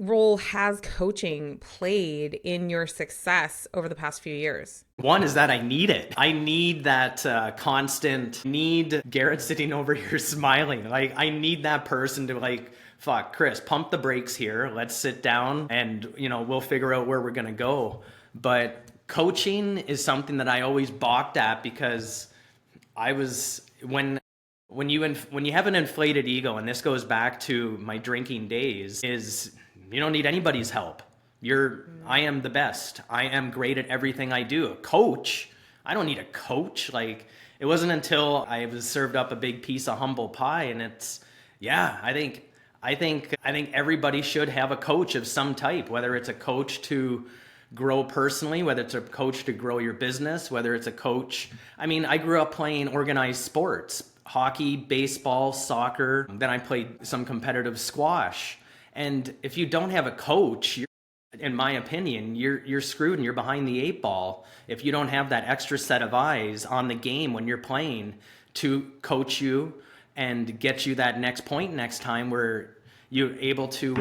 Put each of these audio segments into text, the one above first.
role has coaching played in your success over the past few years? One is that I need it. I need that constant need. Garrett sitting over here smiling. Like, I need that person to, like, fuck, Chris, pump the brakes here. Let's sit down and, we'll figure out where we're going to go. But coaching is something that I always balked at because I was, when you have an inflated ego, and this goes back to my drinking days, is you don't need anybody's help. I am the best. I am great at everything I do. A coach, I don't need a coach. Like, it wasn't until I was served up a big piece of humble pie, and I think everybody should have a coach of some type, whether it's a coach to grow personally, whether it's a coach to grow your business, whether it's a coach. I mean, I grew up playing organized sports, hockey, baseball, soccer. Then I played some competitive squash. And if you don't have a coach, in my opinion, you're screwed and you're behind the eight ball if you don't have that extra set of eyes on the game when you're playing to coach you and get you that next point next time where you're able to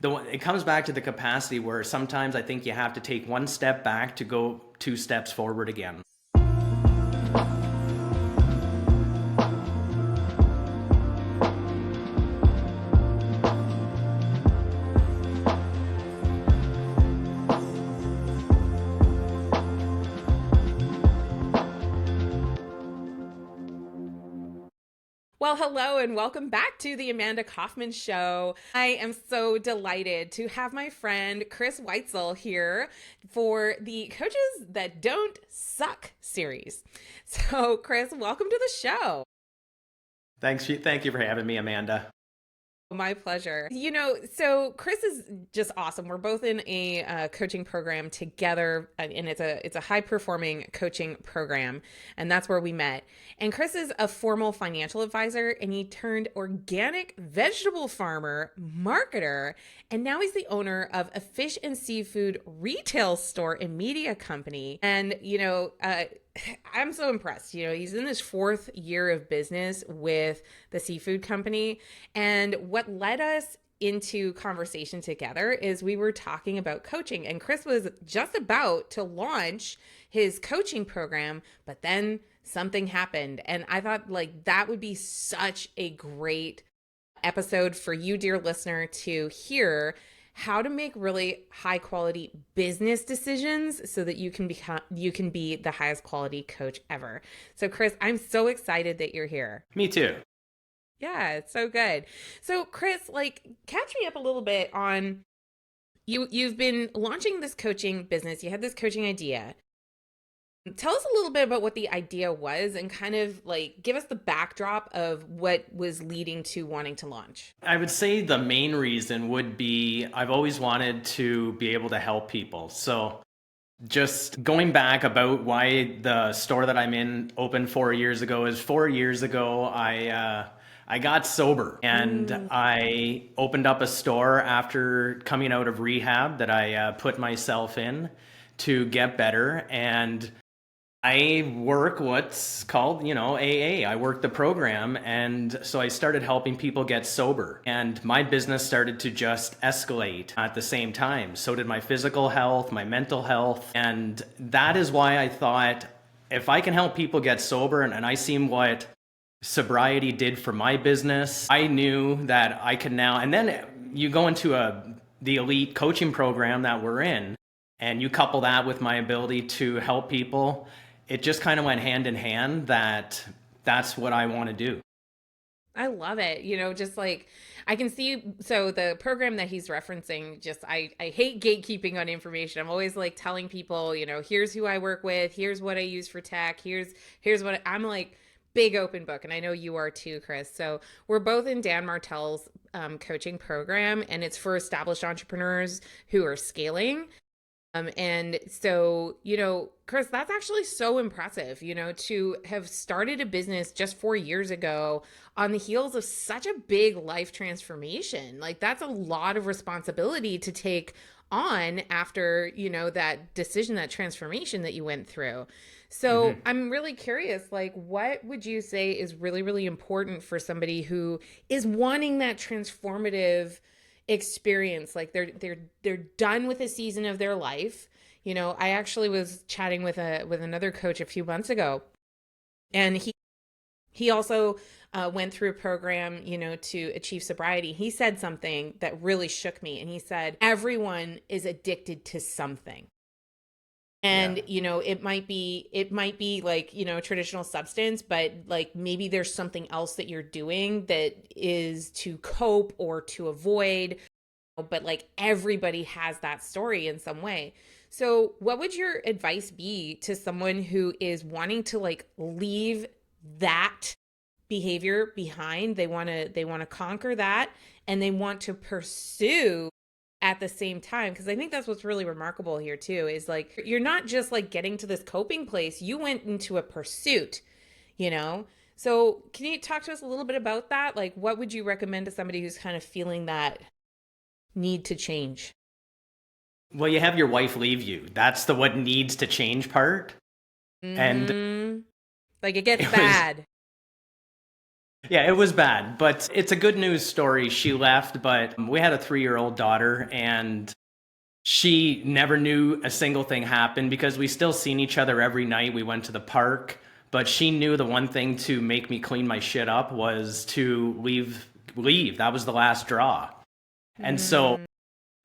it comes back to the capacity where sometimes I think you have to take one step back to go two steps forward again. Well, hello and welcome back to the Amanda Kaufman Show. I am so delighted to have my friend Chris Weitzel here for the Coaches That Don't Suck series. So, Chris, welcome to the show. Thank you for having me, Amanda. My pleasure. So Chris is just awesome. We're both in a coaching program together, and it's a high performing coaching program, and that's where we met. And Chris is a formal financial advisor, and he turned organic vegetable farmer, marketer, and now he's the owner of a fish and seafood retail store and media company. And I'm so impressed. He's in his fourth year of business with the seafood company. And what led us into conversation together is we were talking about coaching, and Chris was just about to launch his coaching program, but then something happened. And I thought, like, that would be such a great episode for you, dear listener, to hear how to make really high quality business decisions so that you can be the highest quality coach ever. So Chris, I'm so excited that you're here. Me too. Yeah, it's so good. So Chris, catch me up a little bit on you've been launching this coaching business. You had this coaching idea. Tell us a little bit about what the idea was and kind of give us the backdrop of what was leading to wanting to launch. I would say the main reason would be I've always wanted to be able to help people. So just going back about why the store that I'm in opened 4 years ago is 4 years ago, I got sober and I opened up a store after coming out of rehab that I put myself in to get better. And I work what's called, AA. I work the program. And so I started helping people get sober. And my business started to just escalate at the same time. So did my physical health, my mental health. And that is why I thought, if I can help people get sober, and I seen what Sobriety did for my business, I knew that I could now. And then you go into the elite coaching program that we're in, and you couple that with my ability to help people. It just kind of went hand in hand that's what I want to do. I love it. I can see, so the program that he's referencing, I hate gatekeeping on information. I'm always telling people, here's who I work with, here's what I use for tech, here's what I'm big open book. And I know you are too, Chris. So we're both in Dan Martell's coaching program, and it's for established entrepreneurs who are scaling. And so, Chris, that's actually so impressive, to have started a business just 4 years ago on the heels of such a big life transformation. That's a lot of responsibility to take on after, that decision, that transformation that you went through. So I'm really curious, what would you say is really, really important for somebody who is wanting that transformative experience. Like they're done with a season of their life. You know, I actually was chatting with another coach a few months ago, and he also went through a program, you know, to achieve sobriety. He said something that really shook me, and he said everyone is addicted to something. And, Yeah. you know, it might be like, you know, traditional substance, but like maybe there's something else that you're doing that is to cope or to avoid, but like everybody has that story in some way. So, what would your advice be to someone who is wanting to like leave that behavior behind? They want to conquer that, and they want to pursue at the same time, because I think that's what's really remarkable here too, is like you're not just like getting to this coping place, you went into a pursuit, you know. So can you talk to us a little bit about that? Like what would you recommend to somebody who's kind of feeling that need to change? Well, you have your wife leave you. That's the what needs to change part. And Mm-hmm. Like it gets it was, bad. yeah, it was bad, but it's a good news story. She left, but we had a 3-year-old daughter, and she never knew a single thing happened because we still seen each other every night. We went to the park, but she knew the one thing to make me clean my shit up was to leave. That was the last straw. And so, Mm,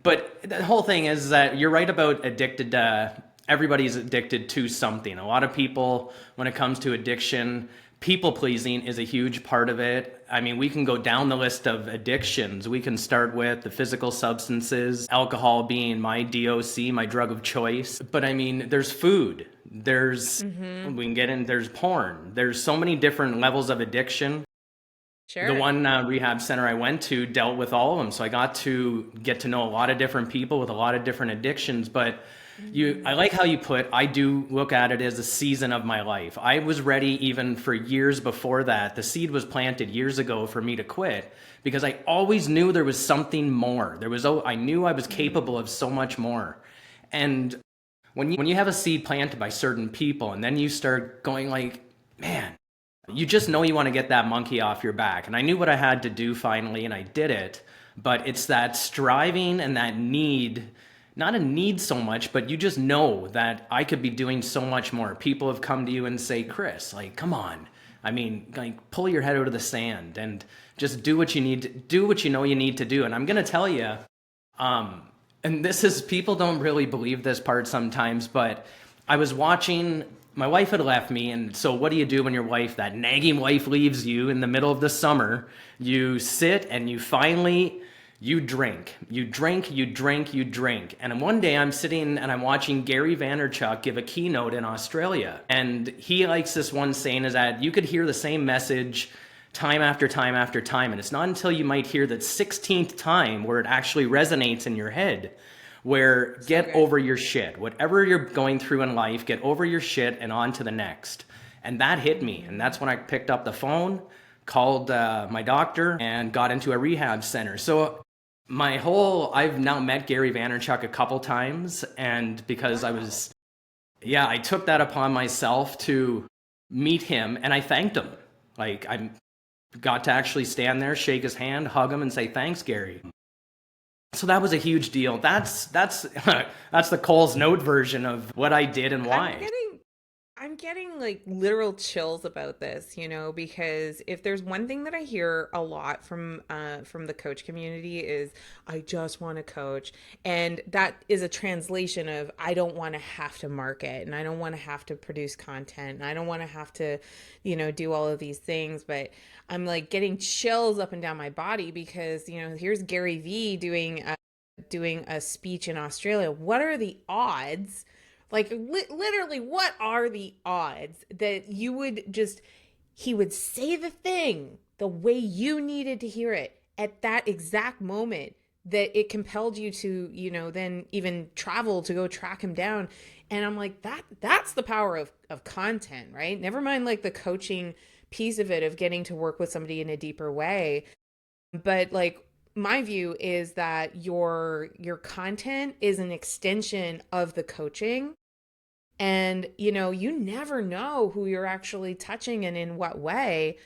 but the whole thing is that you're right about addicted to, everybody's addicted to something. A lot of people, when it comes to addiction, people pleasing is a huge part of it. I mean, we can go down the list of addictions. We can start with the physical substances, alcohol being my DOC, my drug of choice. But I mean, there's food, mm-hmm. we can get in, there's porn. There's so many different levels of addiction. The Sure. one rehab center I went to dealt with all of them. So I got to get to know a lot of different people with a lot of different addictions. But I like how you put, I do look at it as a season of my life. I was ready even for years before that. The seed was planted years ago for me to quit because I always knew there was something more. I knew I was capable of so much more. And when you have a seed planted by certain people and then you start going like, man, you just know you want to get that monkey off your back. And I knew what I had to do finally, and I did it. But it's that striving and that need, not a need so much, but you just know that I could be doing so much more. People have come to you and say, Chris, like, come on. I mean, like, pull your head out of the sand and just do what you need to do, what you know you need to do. And I'm going to tell you, and this is, people don't really believe this part sometimes, but I was watching, my wife had left me, and so what do you do when your wife, that nagging wife, leaves you in the middle of the summer? You sit and you drink. You drink, you drink, you drink. And one day I'm sitting and I'm watching Gary Vaynerchuk give a keynote in Australia. And he likes this one saying is that you could hear the same message time after time after time. And it's not until you might hear that 16th time where it actually resonates in your head, where get over your shit. Whatever you're going through in life, get over your shit and on to the next. And that hit me. And that's when I picked up the phone, called my doctor, and got into a rehab center. So I've now met Gary Vaynerchuk a couple times. And because I took that upon myself to meet him, and I thanked him. Like, I got to actually stand there, shake his hand, hug him, and say, thanks, Gary. So that was a huge deal. That's that's the Cole's Note version of what I did and I'm why. getting I'm getting like literal chills about this, you know, because if there's one thing that I hear a lot from the coach community is I just want to coach, and that is a translation of I don't want to have to market, and I don't want to have to produce content, and I don't want to have to, you know, do all of these things, but I'm like getting chills up and down my body because, you know, here's Gary V doing a speech in Australia. What are the odds? Like literally, what are the odds that you would just, he would say the thing the way you needed to hear it at that exact moment that it compelled you to, you know, then even travel to go track him down. And I'm like, that's the power of content, right? Never mind like the coaching piece of it, of getting to work with somebody in a deeper way. But like my view is that your content is an extension of the coaching, and you know, you never know who you're actually touching and in what way.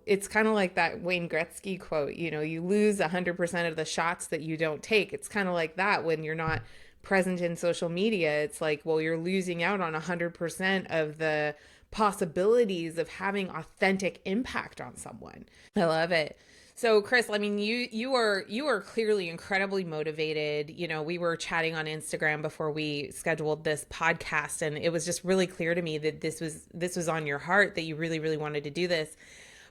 it's kind of like that Wayne Gretzky quote, you lose 100% of the shots that you don't take. It's kind of like that when you're not present in social media. It's like, well, you're losing out on 100% of the possibilities of having authentic impact on someone. I love it. So Chris, I mean, you are clearly incredibly motivated. We were chatting on Instagram before we scheduled this podcast, and it was just really clear to me that this was on your heart, that you really, really wanted to do this.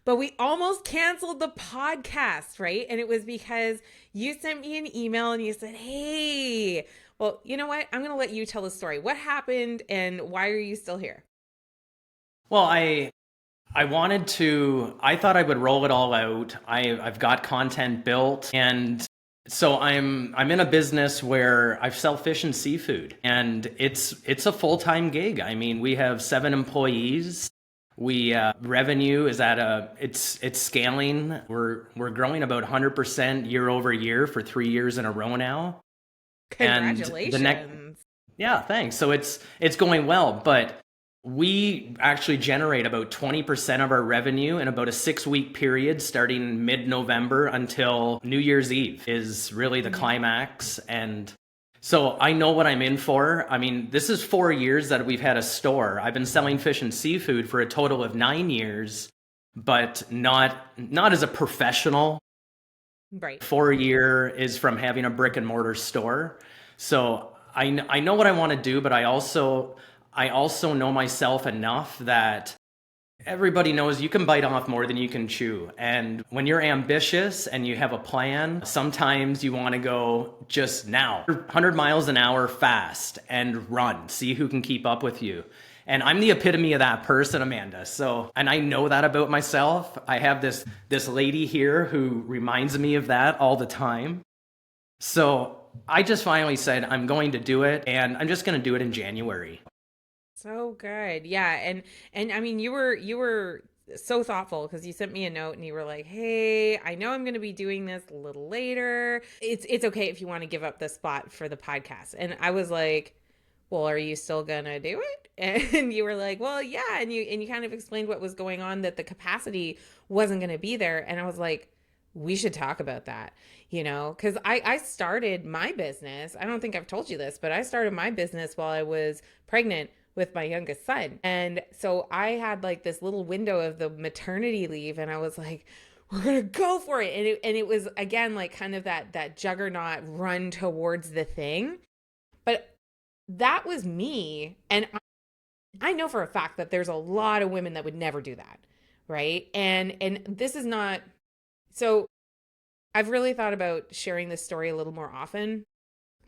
But we almost canceled the podcast, right? And it was because you sent me an email and you said, "Hey, well, you know what? I'm going to let you tell the story. What happened and why are you still here?" Well, I thought I would roll it all out. I've got content built, and so I'm in a business where I sell fish and seafood, and it's a full-time gig. I mean, we have 7 employees. Revenue is it's scaling. We're growing about 100% year over year for 3 years in a row now. Congratulations. Yeah, thanks. So it's going well, but we actually generate about 20% of our revenue in about a 6-week period starting mid-November until New Year's Eve is really the climax. And so I know what I'm in for. I mean, this is 4 years that we've had a store. I've been selling fish and seafood for a total of 9 years, but not as a professional. Right. 4 year is from having a brick and mortar store. So I know what I want to do, but I also know myself enough that everybody knows you can bite off more than you can chew. And when you're ambitious and you have a plan, sometimes you want to go just now, 100 miles an hour fast and run, see who can keep up with you. And I'm the epitome of that person, Amanda. And I know that about myself. I have this lady here who reminds me of that all the time. So I just finally said, I'm going to do it, and I'm just going to do it in January. So good. Yeah. And I mean, you were so thoughtful because you sent me a note and you were like, "Hey, I know I'm going to be doing this a little later. It's okay if you want to give up the spot for the podcast." And I was like, "Well, are you still going to do it?" And you were like, "Well, yeah." And you kind of explained what was going on, that the capacity wasn't going to be there. And I was like, we should talk about that, because I started my business. I don't think I've told you this, but I started my business while I was pregnant with my youngest son. And so I had like this little window of the maternity leave, and I was like, we're going to go for it. And it was, again, like kind of that juggernaut run towards the thing. But that was me. And I know for a fact that there's a lot of women that would never do that. Right. And this is not, so I've really thought about sharing this story a little more often.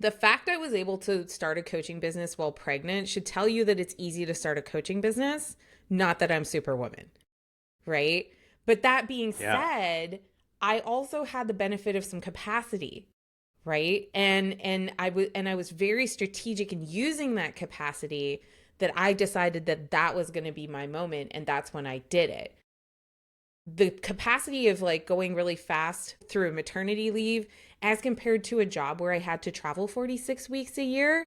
The fact I was able to start a coaching business while pregnant should tell you that it's easy to start a coaching business, not that I'm Superwoman, right? But that being said, I also had the benefit of some capacity, right? And I was very strategic in using that capacity, that I decided that was going to be my moment, and that's when I did it. The capacity of like going really fast through a maternity leave as compared to a job where I had to travel 46 weeks a year,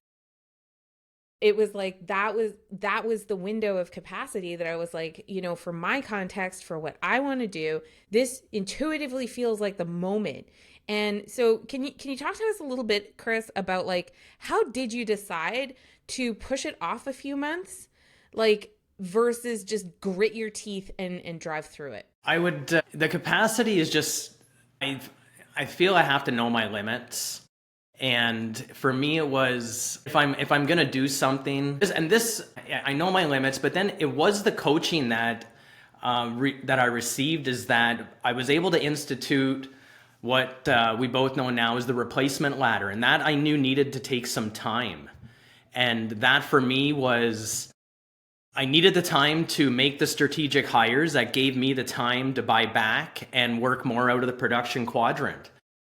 it was like that was the window of capacity that I was like, for my context, for what I want to do, this intuitively feels like the moment. And so can you talk to us a little bit, Chris, about like, how did you decide to push it off a few months, like, versus just grit your teeth and drive through it? I would, the capacity is just, I feel I have to know my limits. And for me, it was, if I'm going to do something, I know my limits, but then it was the coaching that I received, is that I was able to institute what we both know now is the replacement ladder. And that I knew needed to take some time. And that for me was, I needed the time to make the strategic hires that gave me the time to buy back and work more out of the production quadrant.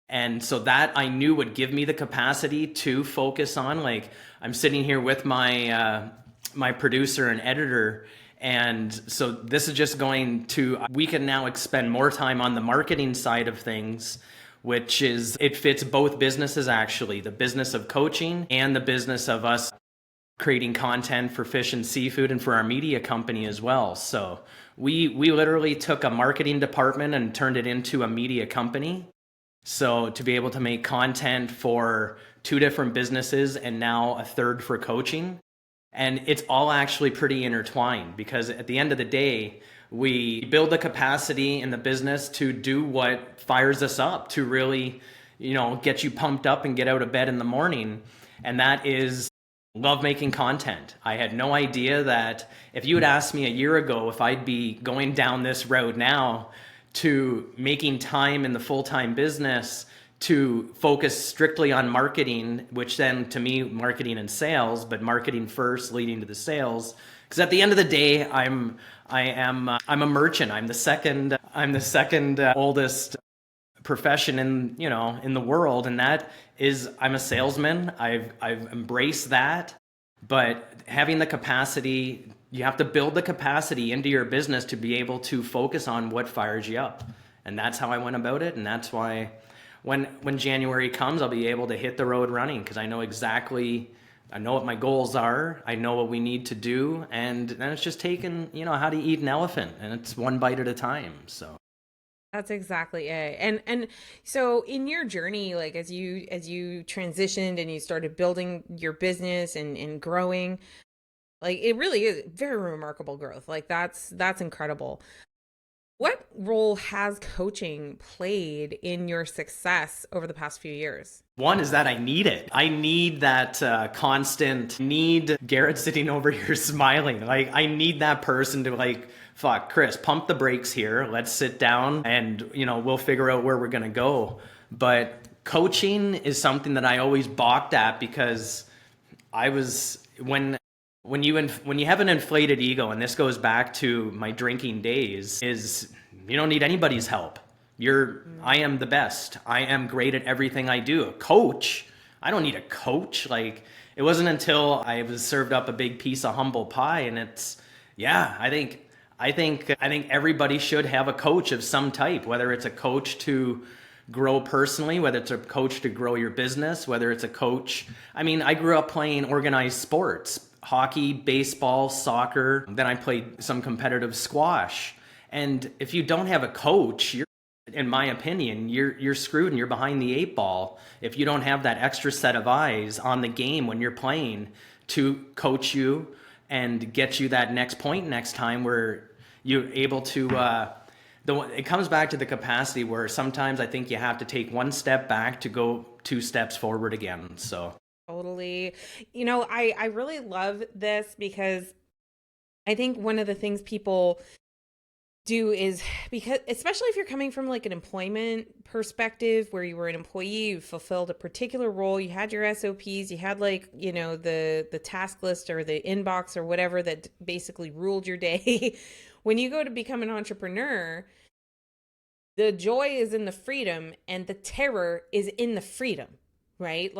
And so that I knew would give me the capacity to focus on, like, I'm sitting here with my my producer and editor. And so this is just we can now expend more time on the marketing side of things, which is, it fits both businesses, actually, the business of coaching and the business of us creating content for fish and seafood and for our media company as well. So we literally took a marketing department and turned it into a media company. So to be able to make content for 2 different businesses and now a third for coaching. And it's all actually pretty intertwined, because at the end of the day, we build the capacity in the business to do what fires us up, to really, get you pumped up and get out of bed in the morning. And that is love making content. I had no idea that if you had asked me a year ago if I'd be going down this road now to making time in the full-time business to focus strictly on marketing, which then to me, marketing and sales, but marketing first leading to the sales. Because at the end of the day, I'm a merchant. I'm the second oldest profession in the world, and that is I'm a salesman. I've embraced that, but having the capacity, you have to build the capacity into your business to be able to focus on what fires you up. And that's how I went about it, and that's why when January comes, I'll be able to hit the road running, because I know what my goals are, I know what we need to do, and then it's just taking, how to eat an elephant, and it's one bite at a time. So That's exactly it. And so in your journey, like as you transitioned and you started building your business and growing, like it really is very remarkable growth. Like that's incredible. What role has coaching played in your success over the past few years? One is that I need it. I need that constant need. Garrett sitting over here smiling. Like I need that person to fuck, Chris, pump the brakes here. Let's sit down and, we'll figure out where we're going to go. But coaching is something that I always balked at, because when you have an inflated ego, and this goes back to my drinking days, is you don't need anybody's help. I am the best. I am great at everything I do. A coach, I don't need a coach. Like it wasn't until I was served up a big piece of humble pie, and I think everybody should have a coach of some type, whether it's a coach to grow personally, whether it's a coach to grow your business, whether it's a coach. I mean, I grew up playing organized sports, hockey, baseball, soccer. Then I played some competitive squash. And if you don't have a coach, in my opinion, you're screwed and you're behind the 8 ball if you don't have that extra set of eyes on the game when you're playing to coach you and get you that next point next time where you're able to it comes back to the capacity where sometimes I think you have to take one step back to go 2 steps forward again. So Totally. I really love this, because I think one of the things people do is, because especially if you're coming from like an employment perspective where you were an employee, you fulfilled a particular role, you had your SOPs, you had the task list or the inbox or whatever that basically ruled your day. When you go to become an entrepreneur, the joy is in the freedom and the terror is in the freedom, right?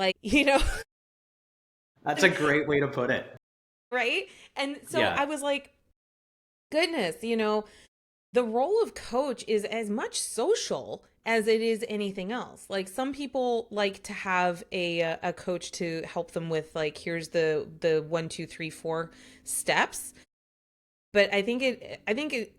That's a great way to put it. Right? And so Yeah. I was like, goodness, the role of coach is as much social as it is anything else. Like some people like to have a coach to help them with here's the 1, 2, 3, 4 steps. But I think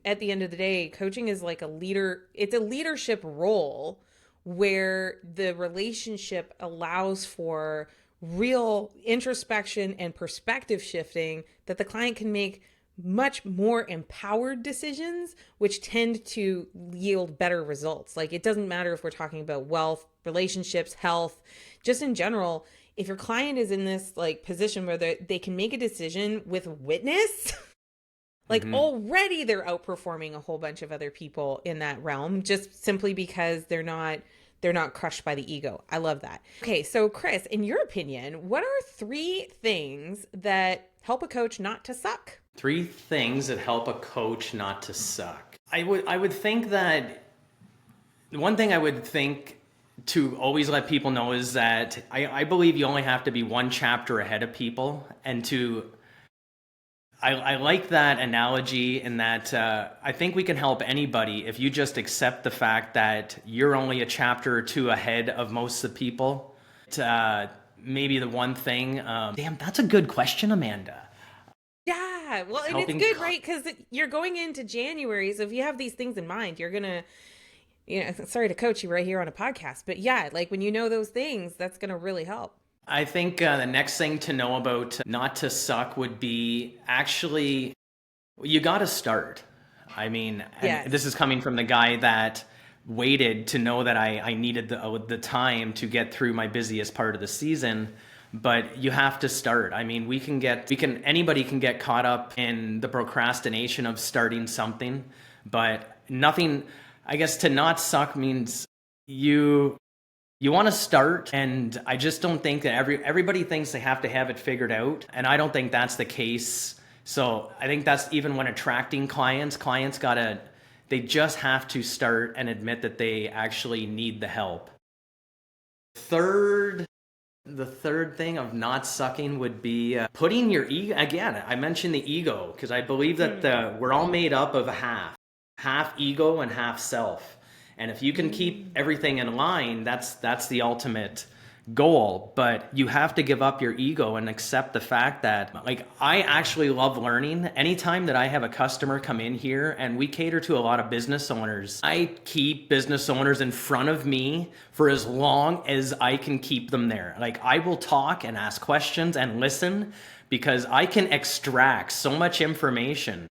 at the end of the day, coaching is like it's a leadership role where the relationship allows for real introspection and perspective shifting, that the client can make much more empowered decisions, which tend to yield better results. Like it doesn't matter if we're talking about wealth, relationships, health, just in general. If your client is in this position where they can make a decision with witness, already they're outperforming a whole bunch of other people in that realm, just simply because they're not crushed by the ego. I love that. Okay, so Chris, in your opinion, what are 3 things that help a coach not to suck? 3 things that help a coach not to suck. I would think that one thing I would think to always let people know is that I believe you only have to be 1 chapter ahead of people, and I like that analogy in that I think we can help anybody if you just accept the fact that you're only a chapter or 2 ahead of most of the people. maybe the one thing, damn, that's a good question, Amanda. Yeah, well, and it's Helping. good, right? Because you're going into January, so if you have these things in mind, you're gonna, sorry to coach you right here on a podcast, but yeah, like when you know those things, that's gonna really help. I think the next thing to know about not to suck would be actually, you got to start. I mean, and Yes. this is coming from the guy that waited to know that I needed the time to get through my busiest part of the season. But you have to start. I mean, anybody can get caught up in the procrastination of starting something, but nothing, I guess to not suck means you want to start, and I just don't think that everybody thinks they have to have it figured out, and I don't think that's the case. So I think that's even when attracting clients they just have to start and admit that they actually need the help. The third thing of not sucking would be putting your ego, again, I mentioned the ego, because I believe that we're all made up of half ego and half self. And if you can keep everything in line, that's the ultimate goal. But you have to give up your ego and accept the fact that, like, I actually love learning. Anytime that I have a customer come in here, and we cater to a lot of business owners, I keep business owners in front of me for as long as I can keep them there. Like, I will talk and ask questions and listen, because I can extract so much information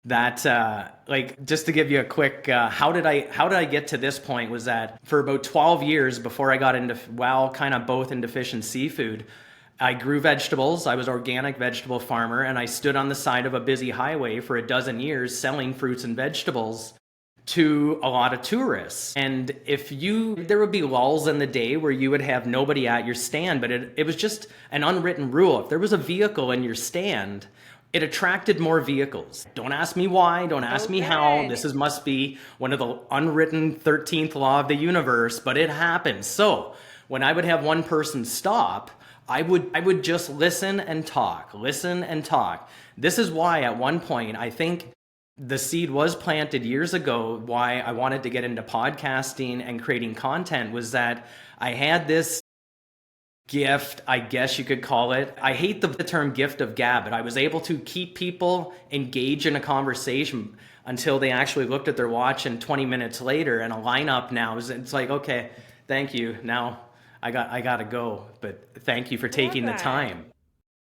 that like, just to give you a quick how did I get to this point, was that for about 12 years before I got into, well, kind of both into fish and seafood, I grew vegetables. I was organic vegetable farmer, and I stood on the side of a busy highway for a dozen years selling fruits and vegetables to a lot of tourists. And there would be lulls in the day where you would have nobody at your stand, but it was just an unwritten rule. If there was a vehicle in your stand, it attracted more vehicles. Don't ask me why, don't ask me how. This must be one of the unwritten 13th law of the universe, but it happens. So when I would have one person stop, I would just listen and talk. This is why at one point, I think the seed was planted years ago, why I wanted to get into podcasting and creating content, was that I had this gift, I guess you could call it. I hate the term gift of gab, but I was able to keep people engaged in a conversation until they actually looked at their watch, and 20 minutes later, and a lineup now it's like, okay, thank you. Now I got to go, but thank you for taking the time.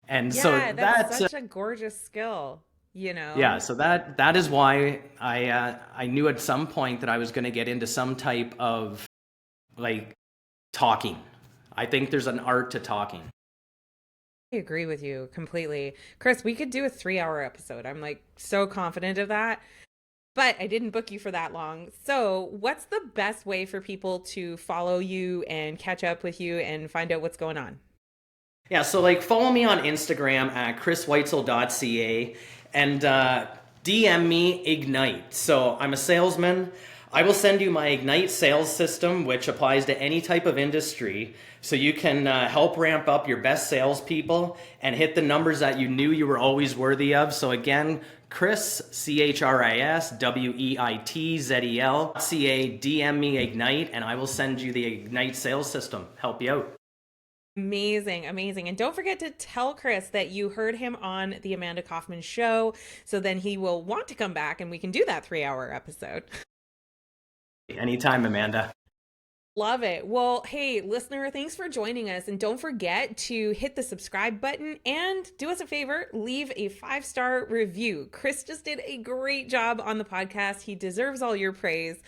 And yeah, so that's such a gorgeous skill, yeah, so that is why I knew at some point that I was going to get into some type of, like, talking. I think there's an art to talking. I agree with you completely. Chris, we could do a 3-hour episode. I'm like so confident of that. But I didn't book you for that long. So, what's the best way for people to follow you and catch up with you and find out what's going on? Yeah, so like follow me on Instagram at chrisweitzel.ca and DM me Ignite. So I'm a salesman. I will send you my Ignite sales system, which applies to any type of industry, so you can help ramp up your best salespeople and hit the numbers that you knew you were always worthy of. So again, Chris, ChrisWeitzzel.ca, DM me Ignite, and I will send you the Ignite sales system, help you out. Amazing, amazing. And don't forget to tell Chris that you heard him on the Amanda Kaufman Show, so then he will want to come back and we can do that 3-hour episode. Anytime, Amanda. Love it. Well, hey, listener, thanks for joining us. And don't forget to hit the subscribe button and do us a favor, leave a 5-star review. Chris just did a great job on the podcast. He deserves all your praise.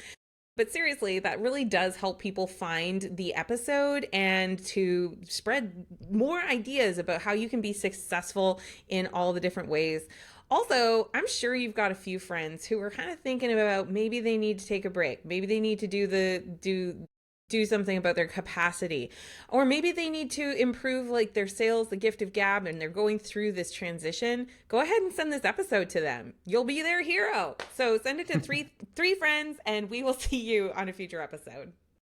But seriously, that really does help people find the episode and to spread more ideas about how you can be successful in all the different ways. Also, I'm sure you've got a few friends who are kind of thinking about maybe they need to take a break. Maybe they need to do something about their capacity, or maybe they need to improve like their sales, the gift of gab, and they're going through this transition. Go ahead and send this episode to them. You'll be their hero. So send it to three friends, and we will see you on a future episode.